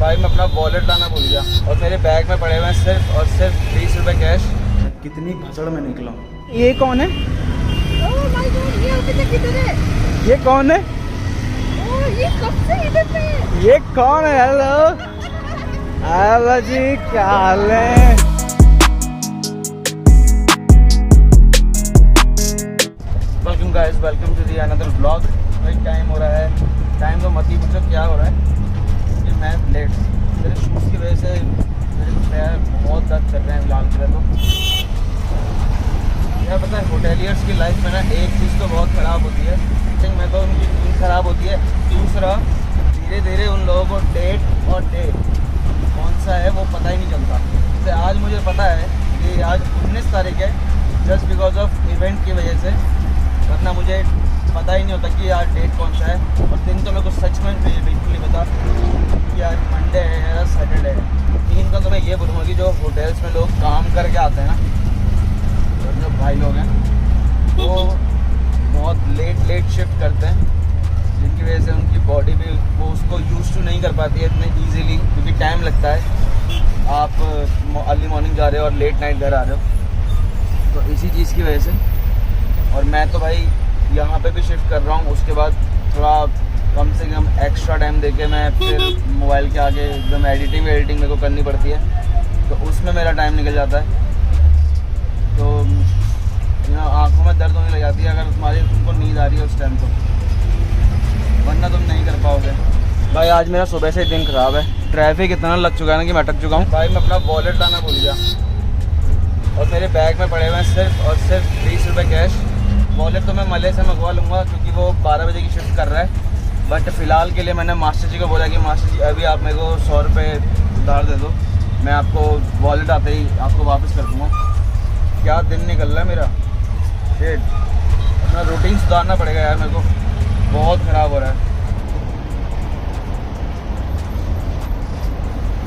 भाई मैं अपना वॉलेट लाना भूल गया और मेरे बैग में पड़े हुए हैं सिर्फ और सिर्फ 20 रुपए कैश। कितनी भसड़ में निकला हूँ। ये कौन है? ओह माय गॉड, ये अभी तक इधर है। ये कौन है? ओह ये कब से इधर पे है? ये कौन है? हेलो हेलो जी, क्या हाल है? Welcome guys, welcome to the another vlog. भाई टाइम हो रहा है, टाइम तो मत ही पूछो क्या हो रहा है कि मैं लेट। मेरे शूज़ की वजह से मेरे पैर बहुत दर्द कर रहे हैं फिलहाल के लिए। तो क्या पता है, होटेलियर्स की लाइफ में ना एक चीज़ तो बहुत ख़राब होती है, मैं तो उनकी नींद ख़राब होती है। दूसरा, धीरे धीरे उन लोगों को डेट और डे कौन सा है वो पता ही नहीं चलता। जैसे आज मुझे पता है कि आज 19 तारीख है, जस्ट बिकॉज ऑफ इवेंट की वजह से, वरना मुझे पता ही नहीं होता कि यार डेट कौन सा है। और दिन तो मेरे को सच में बिल्कुल नहीं पता कि यार मंडे है या सैटरडे है। तीन का तो मैं ये बोलूँगा कि जो होटल्स में लोग काम करके आते हैं ना, और जो भाई लोग हैं वो बहुत लेट शिफ्ट करते हैं, जिनकी वजह से उनकी बॉडी भी वो उसको यूज़ टू नहीं कर पाती है इतने ईजीली, क्योंकि टाइम लगता है। आप अर्ली मॉर्निंग जा रहे हो और लेट नाइट घर आ रहे हो, तो इसी चीज़ की वजह से। और मैं तो भाई यहाँ पे भी शिफ्ट कर रहा हूँ, उसके बाद थोड़ा कम से कम एक्स्ट्रा टाइम देके मैं फिर मोबाइल के आगे एकदम एडिटिंग मेरे को करनी पड़ती है, तो उसमें मेरा टाइम निकल जाता है। तो यहाँ आँखों में दर्द होने लग जाती है अगर तुमको नींद आ रही है उस टाइम, तो वरना तुम नहीं कर पाओगे। भाई आज मेरा सुबह से दिन ख़राब है, ट्रैफिक इतना लग चुका है ना कि मैं अटक चुका हूँ। भाई मैं अपना वॉलेट लाना भूल गया और मेरे बैग में पड़े हुए हैं सिर्फ और सिर्फ 20 रुपये कैश। वॉलेट तो मैं मले से मंगवा लूँगा क्योंकि वो 12 बजे की शिफ्ट कर रहा है, बट फ़िलहाल के लिए मैंने मास्टर जी को बोला कि मास्टर जी अभी आप मेरे को 100 रुपये उधार दे दो, मैं आपको वॉलेट आते ही आपको वापस कर दूँगा। क्या दिन निकल रहा है मेरा, शेट। अपना रूटीन सुधारना पड़ेगा यार, मेरे को बहुत ख़राब हो रहा है।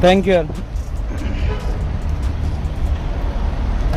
थैंक यू यार।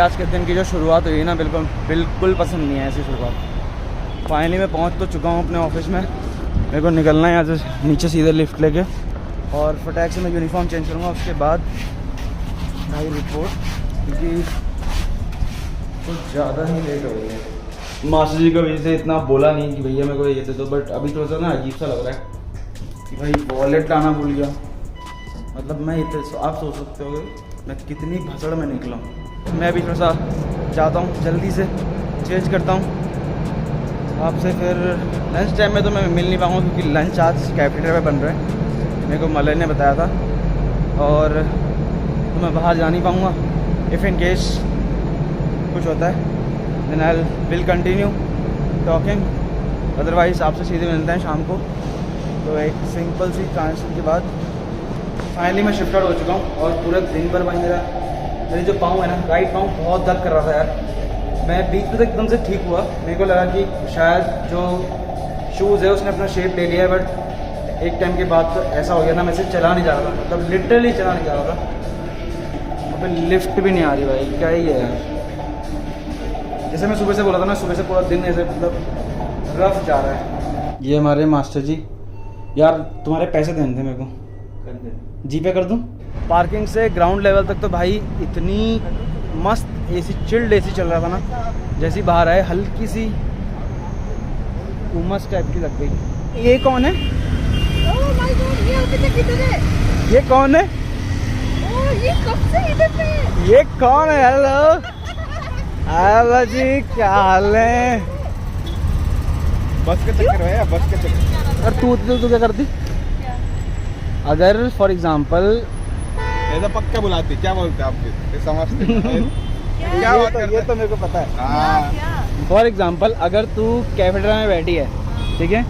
आज के दिन की जो शुरुआत हुई ना, बिल्कुल पसंद नहीं है ऐसी शुरुआत। फाइनली मैं पहुंच तो चुका हूं अपने ऑफिस में, मेरे को निकलना है यहाँ से नीचे सीधे लिफ्ट लेके, और फटाक से मैं यूनिफॉर्म चेंज करूँगा। उसके बाद भाई रिपोर्ट, क्योंकि कुछ ज़्यादा ही लेट हो गई है। मास्टर जी को वजह से इतना बोला नहीं कि भैया मेरे को ये दे दो, बट अभी थोड़ा सा ना अजीब सा लग रहा है कि भाई वॉलेट लाना भूल गया। मतलब मैं इतने, आप सोच सकते हो मैं कितनी भसड़ में निकला हूँ। मैं भी थोड़ा सा जाता हूँ, जल्दी से चेंज करता हूँ आपसे। फिर लंच टाइम में तो मैं मिल नहीं पाऊँगा क्योंकि लंच आज कैफेटेरिया में बन रहा है, मेरे को मलय ने बताया था, और तो मैं बाहर जा नहीं पाऊँगा। इफ़ इन केस कुछ होता है then I will continue talking, otherwise आपसे सीधे मिलते हैं शाम को। तो एक सिंपल सी ट्रांजेक्शन के बाद फाइनली मैं शिफ्ट आउट हो चुका हूँ, और पूरा दिन भर भाई मेरे जो पाँव है ना, राइट पाँव बहुत दर्द कर रहा था यार। मैं बीच में तो एकदम से ठीक हुआ, मेरे को लगा कि शायद जो शूज़ है उसने अपना शेप ले लिया है, बट एक टाइम के बाद तो ऐसा हो गया ना, मैं सिर्फ चला नहीं जा रहा था, मतलब लिटरली चला नहीं जा रहा था। अब लिफ्ट भी नहीं आ रही भाई, क्या ही है यार। जैसे मैं सुबह से बोला था ना, सुबह से पूरा दिन ऐसे मतलब रफ जा रहा है। ये हमारे मास्टर जी, यार तुम्हारे पैसे देने थे मेरे को, जी पे कर दूँ? पार्किंग से ग्राउंड लेवल तक तो भाई इतनी मस्त एसी, चिल्ड एसी चल रहा था ना, जैसी बाहर आए हल्की सी उमस टाइप की लग गई। ये कौन है? ओह माय गॉड, ये अभी तक इधर है। ये कौन है? ओह ये कब से इधर पे है? ये कौन है? हेलो हेलो जी, क्या हाल है? बस के चक्कर है, बस के चक्कर। और तू क्या करती अगर फॉर एग्जाम्पल ऐसा पक्का बुलाती, क्या बोलते आपके समझते क्या बात करते? ये तो मेरे को पता है। हाँ, फॉर एग्जाम्पल अगर तू कैफेटेरिया में बैठी है, ठीक है,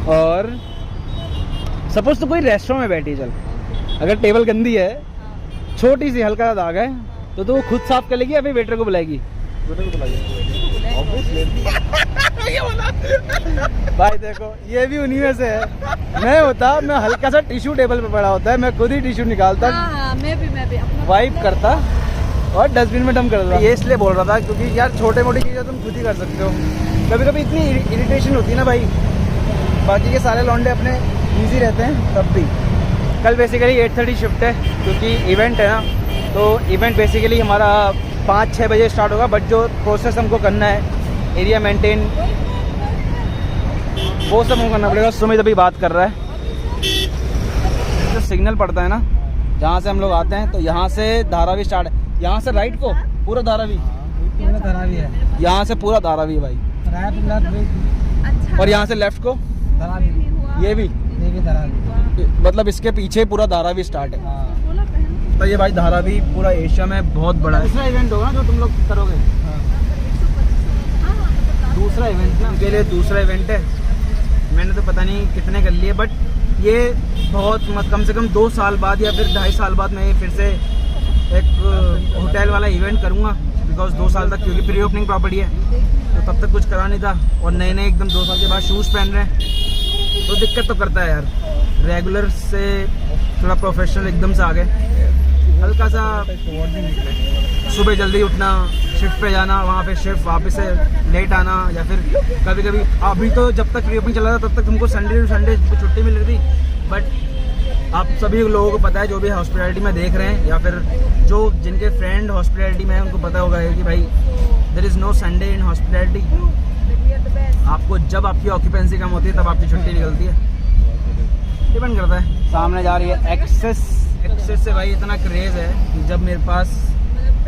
और सपोज तो कोई रेस्टोरेंट में बैठी है, चल अगर टेबल गंदी है, छोटी सी हल्का सा दाग है, तो तू खुद साफ कर लेगी या फिर वेटर को बुलाएगी? भाई देखो ये भी उन्हीं में से है। मैं होता, मैं हल्का सा टिश्यू टेबल पे पड़ा होता है, मैं खुद ही टिश्यू निकालता, मैं भी वाइप करता और डस्टबिन में डंप कर देता। ये इसलिए बोल रहा था क्योंकि यार छोटे मोटी चीज़ें तुम खुद ही कर सकते हो, कभी कभी इतनी इरिटेशन होती है ना भाई, बाकी के सारे लौंडे अपने इजी रहते हैं तब भी। कल बेसिकली 8:30 शिफ्ट है क्योंकि इवेंट है ना, तो इवेंट बेसिकली हमारा 5-6 बजे स्टार्ट होगा, बट जो प्रोसेस हमको करना है, एरिया मेंटेन, वो सब हमको करना पड़ेगा। सुमित अभी बात कर रहा है। जो सिग्नल पड़ता है ना, जहाँ से हम लोग आते हैं, तो यहाँ से धारावी स्टार्ट है, यहाँ से राइट को पूरा धारावी, धारावी है, यहाँ से पूरा धारावी है भाई, और यहाँ से लेफ्ट को ये भी धारावी, मतलब इसके पीछे पूरा धारावी स्टार्ट है। तो ये भाई धारावी पूरा एशिया में बहुत बड़ा है। दूसरा इवेंट होगा जो तुम लोग करोगे, दूसरा इवेंट ना, उनके लिए दूसरा इवेंट है। मैंने तो पता नहीं कितने कर लिए, बट ये बहुत कम से कम 2 साल बाद या फिर 2.5 साल बाद मैं फिर से एक होटल वाला इवेंट करूँगा, बिकॉज 2 साल तक, क्योंकि प्री ओपनिंग प्रॉपर्टी है तो तब तक कुछ करा नहीं था, और नए नए एकदम 2 साल के बाद शूज़ पहन रहे हैं, तो दिक्कत तो करता है यार। रेगुलर से थोड़ा प्रोफेशनल एकदम से आ गए, हल्का सा सुबह जल्दी उठना, शिफ्ट पे जाना, वहाँ पे शिफ्ट वापस से लेट आना, या फिर कभी कभी, अभी तो जब तक प्री ओपनिंग चला था तब तक हमको संडे टू संडे छुट्टी मिल रही थी, बट आप सभी लोगों को पता है, जो भी हॉस्पिटैलिटी में देख रहे हैं या फिर जो जिनके फ्रेंड हॉस्पिटैलिटी में हैं, उनको पता होगा कि भाई there is no Sunday in hospitality. आपको जब आपकी ऑक्यूपेंसी कम होती है तब आपकी छुट्टी निकलती है, डिपेंड करता है। सामने जा रही है एक्सेस से भाई इतना क्रेज़ है कि जब मेरे पास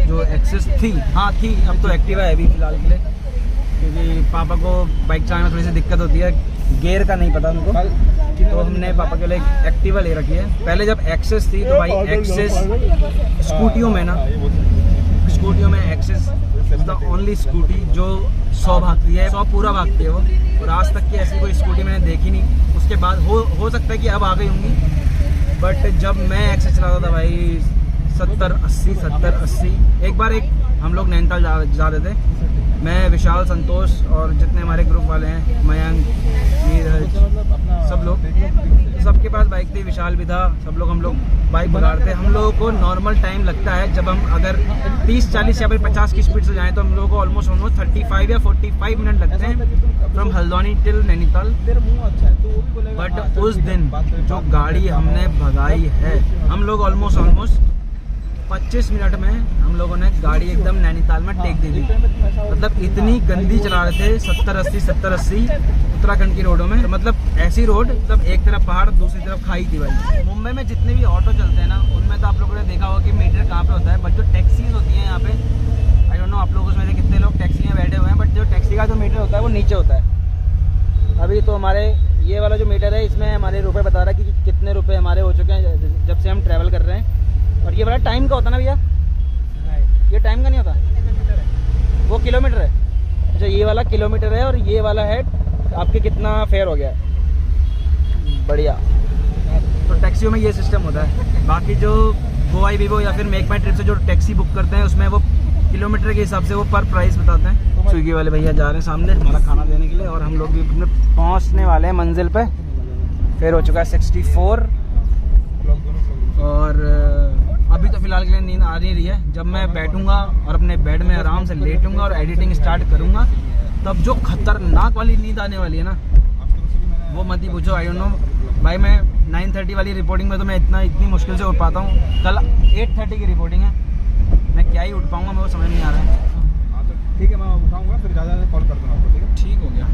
जो एक्सेस थी, हाँ थी, अब तो एक्टिवा है अभी फिलहाल के लिए, क्योंकि पापा को बाइक चलाने में थोड़ी सी दिक्कत होती है, गियर का नहीं पता उनको, तो हमने पापा के लिए एक्टिवा ले रखी है। पहले जब एक्सेस थी तो भाई एक्सेस स्कूटियों में ना, स्कूटियों में Access is the only scooty जो 100 भागती है, 100 पूरा भागती है वो, और आज तक की ऐसी कोई स्कूटी मैंने देखी नहीं। उसके बाद हो सकता है कि अब आ गई होंगी, बट जब मैं एक्सेस चलाता था भाई 70-80। एक बार हम लोग नैनीताल जा रहे थे, मैं, विशाल, संतोष और जितने हमारे ग्रुप वाले हैं, मयंक, नीरज, सब लोग, सबके पास बाइक थी, विशाल भी था, हम लोग बाइक भगा रहे थे। हम लोगों को नॉर्मल टाइम लगता है, जब हम अगर 30-40 या फिर 50 की स्पीड से जाएं, तो हम लोगों को ऑलमोस्ट 35 या 45 मिनट लगते हैं from Haldwani till Nainital. But उस दिन जो गाड़ी हमने भगाई है, हम लोग ऑलमोस्ट 25 मिनट में हम लोगों ने गाड़ी एकदम नैनीताल में टेक दी थी। मतलब इतनी गंदी चला रहे थे, 70-80 उत्तराखंड की रोडों में, मतलब ऐसी रोड, मतलब एक तरफ पहाड़, दूसरी तरफ खाई थी भाई। मुंबई में जितने भी ऑटो चलते हैं ना, उनमें तो आप लोगों ने देखा होगा कि मीटर कहाँ पे होता है, बट जो टैक्सीज होती हैं यहाँ पे, आई डोंट नो आप लोगों में से कितने लोग टैक्सी में बैठे हुए हैं, बट जो टैक्सी का जो मीटर होता है वो नीचे होता है। अभी तो हमारे ये वाला जो मीटर है, इसमें हमारे रुपए बता रहा है कि कितने रुपए हमारे हो चुके हैं जब से हम ट्रैवल कर रहे हैं। और ये वाला टाइम का होता है ना भैया, ये टाइम का नहीं होता, वो किलोमीटर है। अच्छा, ये वाला किलोमीटर है, और ये वाला है आपके कितना फेयर हो गया है। बढ़िया। तो टैक्सियों में ये सिस्टम होता है। बाकी जो गोवा वीवो या फिर मेक माई ट्रिप से जो टैक्सी बुक करते हैं, उसमें वो किलोमीटर के हिसाब से वो पर प्राइस बताते हैं। स्विगी वाले भैया जा रहे हैं सामने हमारा खाना देने के लिए, और हम लोग भी अपने पहुँचने वाले हैं मंजिल पे। फेयर हो चुका है 64, और अभी तो फिलहाल के लिए नींद आ नहीं रही है। जब मैं बैठूंगा और अपने बेड में आराम से लेटूंगा और एडिटिंग स्टार्ट करूंगा, तब जो खतरनाक वाली नींद आने वाली है ना, वो मत ही पूछो। आई डोंट नो भाई, मैं 9:30 वाली रिपोर्टिंग में तो मैं इतनी मुश्किल से उठ पाता हूँ। कल 8:30 की रिपोर्टिंग है, मैं क्या ही उठ पाऊँगा, मेरे को समझ नहीं आ रहा है। ठीक है, मैं उठाऊंगा, फिर ज़्यादा कॉल कर दूँगा आपको। ठीक है,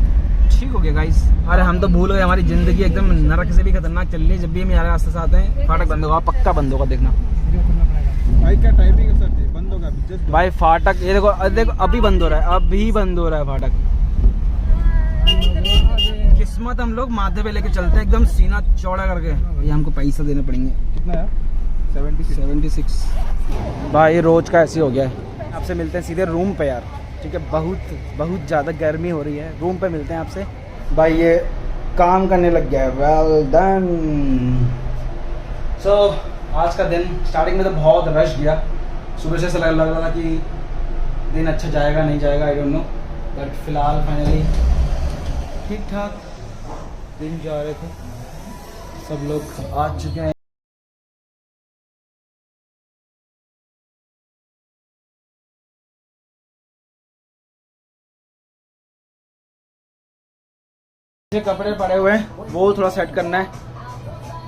ठीक हो गया गाइस। अरे हम तो भूल गए, हमारी ज़िंदगी एकदम नरक से भी खतरनाक चल रही है। जब भी हम यार रास्ते से आते हैं, फाटक बंद होगा, पक्का बंद होगा, देखना बाइक का टाइमिंग है सर, बंद होगा जस्ट भाई फाटक। ये देखो अभी बंद हो रहा है, अभी बंद हो रहा है फाटक। किस्मत हम लोग माथे पे लेके चलते हैं, एकदम सीना चौड़ा करके। ये हमको पैसा देने पड़ेंगे। कितना है? 76 भाई, रोज का ऐसे हो गया है। आपसे मिलते हैं सीधे रूम पे यार, ठीक है। बहुत ज़्यादा गर्मी हो रही है, रूम पे मिलते हैं आपसे। भाई ये काम करने लग गया है, वेल डन। सो आज का दिन स्टार्टिंग में तो बहुत रश गया, सुबह से लग रहा था कि दिन अच्छा जाएगा नहीं जाएगा, आई डोंट नो, बट फिलहाल फाइनली ठीक ठाक दिन जा रहे थे। सब लोग आ चुके हैं। कपड़े पड़े हुए हैं, वो थोड़ा सेट करना है।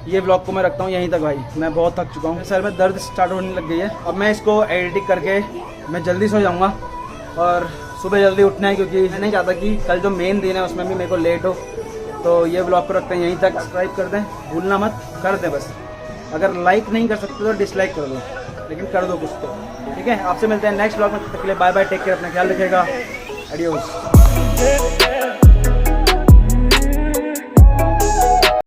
ये व्लॉग को मैं रखता हूँ यहीं तक भाई। मैं बहुत थक चुका हूँ, सर में दर्द स्टार्ट होने लग गई है। अब मैं इसको एडिटिंग करके मैं जल्दी सो जाऊँगा और सुबह जल्दी उठना है, क्योंकि मैं नहीं चाहता कि कल जो मेन दिन है उसमें भी मेरे को लेट हो। तो ये व्लॉग को रखते हैं यहीं तक। सब्सक्राइब कर दें, भूलना मत, कर दें बस। अगर लाइक नहीं कर सकते तो डिसलाइक कर दो, लेकिन कर दो कुछ तो, ठीक है। आपसे मिलते हैं नेक्स्ट व्लॉग में, तब तक के लिए बाय बाय, टेक केयर, अपना ख्याल रखिएगा, एडियोस।